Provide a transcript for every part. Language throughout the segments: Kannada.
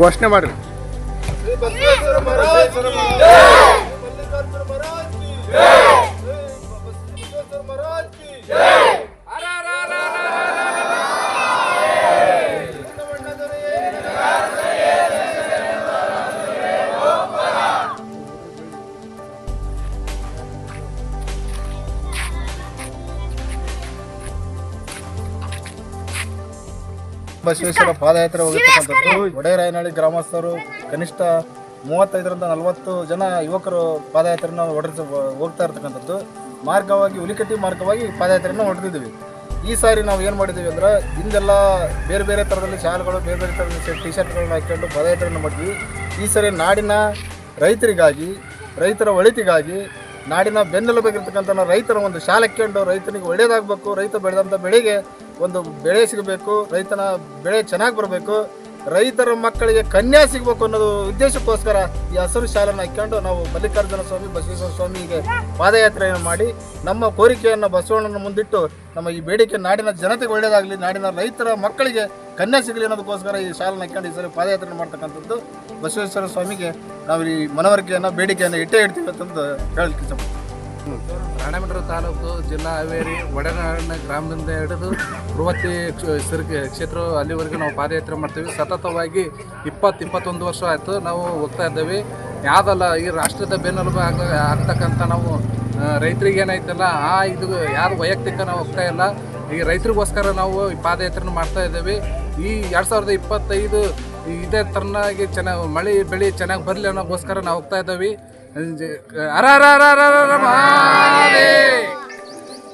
ಘೋಷಣೆ ಮಾಡ್ರಿ. ಬಸವೇಶ್ವರ ಪಾದಯಾತ್ರೆ ಹೋಗಿರ್ತಕ್ಕಂಥದ್ದು ಒಡೆಯರಾಯನಹಳ್ಳಿ ಗ್ರಾಮಸ್ಥರು ಕನಿಷ್ಠ 35ರಿಂದ 40 ಜನ ಯುವಕರು ಪಾದಯಾತ್ರೆನ ಹೋಗ್ತಾ ಇರ್ತಕ್ಕಂಥದ್ದು. ಮಾರ್ಗವಾಗಿ ಹುಲಿಕಟ್ಟಿ ಮಾರ್ಗವಾಗಿ ಪಾದಯಾತ್ರೆನ ಹೊಡೆದಿದ್ದೀವಿ. ಈ ಸಾರಿ ನಾವು ಏನು ಮಾಡಿದ್ದೀವಿ ಅಂದ್ರೆ ಹಿಂದೆಲ್ಲ ಬೇರೆ ಬೇರೆ ಥರದಲ್ಲಿ ಶಾಲೆಗಳು ಬೇರೆ ಬೇರೆ ಥರದ ಟಿ ಶರ್ಟ್ಗಳನ್ನ ಹಾಕ್ಕೊಂಡು ಪಾದಯಾತ್ರೆಯನ್ನು ಮಾಡಿದ್ವಿ. ಈ ಸಾರಿ ನಾಡಿನ ರೈತರಿಗಾಗಿ, ರೈತರ ಒಳಿತಿಗಾಗಿ, ನಾಡಿನ ಬೆನ್ನೆಲುಬಾಗಿರ್ತಕ್ಕಂಥ ರೈತರ ಒಂದು ಶಾಲೆ ಹಾಕ್ಕೊಂಡು ರೈತನಿಗೆ ಒಳ್ಳೆಯದಾಗಬೇಕು, ರೈತ ಬೆಳೆದಂಥ ಬೆಳೆಗೆ ಒಂದು ಬೆಳೆ ಸಿಗಬೇಕು, ರೈತನ ಬೆಳೆ ಚೆನ್ನಾಗಿ ಬರಬೇಕು, ರೈತರ ಮಕ್ಕಳಿಗೆ ಕನ್ಯಾ ಸಿಗಬೇಕು ಅನ್ನೋದು ಉದ್ದೇಶಕ್ಕೋಸ್ಕರ ಈ ಹಸಿರು ಶಾಲೆಯನ್ನು ಹಾಕ್ಕೊಂಡು ನಾವು ಮಲ್ಲಿಕಾರ್ಜುನ ಸ್ವಾಮಿ ಬಸವೇಶ್ವರ ಸ್ವಾಮಿಗೆ ಪಾದಯಾತ್ರೆಯನ್ನು ಮಾಡಿ ನಮ್ಮ ಕೋರಿಕೆಯನ್ನು ಬಸವಣ್ಣನ ಮುಂದಿಟ್ಟು ನಮ್ಮ ಈ ಬೇಡಿಕೆ ನಾಡಿನ ಜನತೆಗೆ ಒಳ್ಳೆಯದಾಗಲಿ, ನಾಡಿನ ರೈತರ ಮಕ್ಕಳಿಗೆ ಕನ್ಯಾ ಸಿಗಲಿ ಅನ್ನೋದಕ್ಕೋಸ್ಕರ ಈ ಶಾಲೆನ ಹಾಕ್ಕೊಂಡು ಈ ಸರಿ ಪಾದಯಾತ್ರೆ ಮಾಡ್ತಕ್ಕಂಥದ್ದು. ಬಸವೇಶ್ವರ ಸ್ವಾಮಿಗೆ ನಾವು ಈ ಮನವರಿಕೆಯನ್ನು ಬೇಡಿಕೆಯನ್ನು ಇಡ್ತೀವಿ ಅಂತಂದು ಹೇಳಲಿಕ್ಕೆ ಇಷ್ಟಪಡ್ತೀವಿ. ರಾಣೆಬೆನ್ನೂರು ತಾಲೂಕು ಜಿಲ್ಲಾ ಹಾವೇರಿ ಒಡೆಯರಾಯನಹಳ್ಳಿ ಗ್ರಾಮದಿಂದ ಹಿಡಿದು ಬೃಹತಿ ಕ್ಷೇತ್ರ ಅಲ್ಲಿವರೆಗೂ ನಾವು ಪಾದಯಾತ್ರೆ ಮಾಡ್ತೀವಿ. ಸತತವಾಗಿ 20-21 ವರ್ಷ ಆಯಿತು ನಾವು ಹೋಗ್ತಾ ಇದ್ದೇವೆ. ಯಾವುದಲ್ಲ ಈ ರಾಷ್ಟ್ರದ ಬೆನ್ನೆಲುಬು ಆಗ್ತಕ್ಕಂಥ ನಾವು ರೈತರಿಗೆ ಏನೈತಲ್ಲ ಇದು ಯಾರು ವೈಯಕ್ತಿಕ ನಾವು ಹೋಗ್ತಾ ಇಲ್ಲ, ಈ ರೈತರಿಗೋಸ್ಕರ ನಾವು ಈ ಪಾದಯಾತ್ರೆನ ಮಾಡ್ತಾ ಇದ್ದೇವೆ. ಈ 2025 ಇದೇ ಥರನಾಗಿ ಚೆನ್ನಾಗಿ ಮಳೆ ಬೆಳೆ ಚೆನ್ನಾಗಿ ಬರಲಿ ಅನ್ನೋಕ್ಕೋಸ್ಕರ ನಾವು ಹೋಗ್ತಾ ಇದ್ದೇವೆ.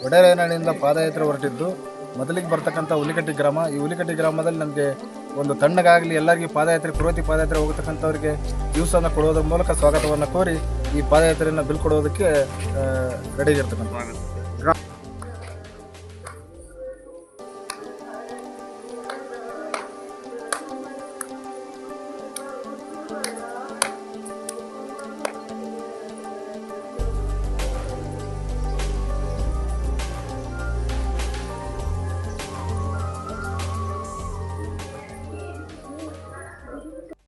ಒಡೆಯರಾಯನಹಳ್ಳಿಯಿಂದ ಪಾದಯಾತ್ರೆ ಹೊರಟಿದ್ದು ಮೊದಲಿಗೆ ಬರ್ತಕ್ಕಂಥ ಹುಲಿಕಟ್ಟಿ ಗ್ರಾಮ. ಈ ಹುಲಿಕಟ್ಟಿ ಗ್ರಾಮದಲ್ಲಿ ನಮಗೆ ಒಂದು ತಣ್ಣಗಾಗಲಿ ಎಲ್ಲರಿಗೂ ಪಾದಯಾತ್ರೆ ಬೃಹತಿ ಪಾದಯಾತ್ರೆ ಹೋಗತಕ್ಕಂಥವ್ರಿಗೆ ದಿವಸನ ಕೊಡೋದ್ರ ಮೂಲಕ ಸ್ವಾಗತವನ್ನು ಕೋರಿ ಈ ಪಾದಯಾತ್ರೆಯನ್ನು ಬೀಳ್ಕೊಡೋದಕ್ಕೆ ರೆಡಿಯಾಗಿರ್ತಕ್ಕಂಥ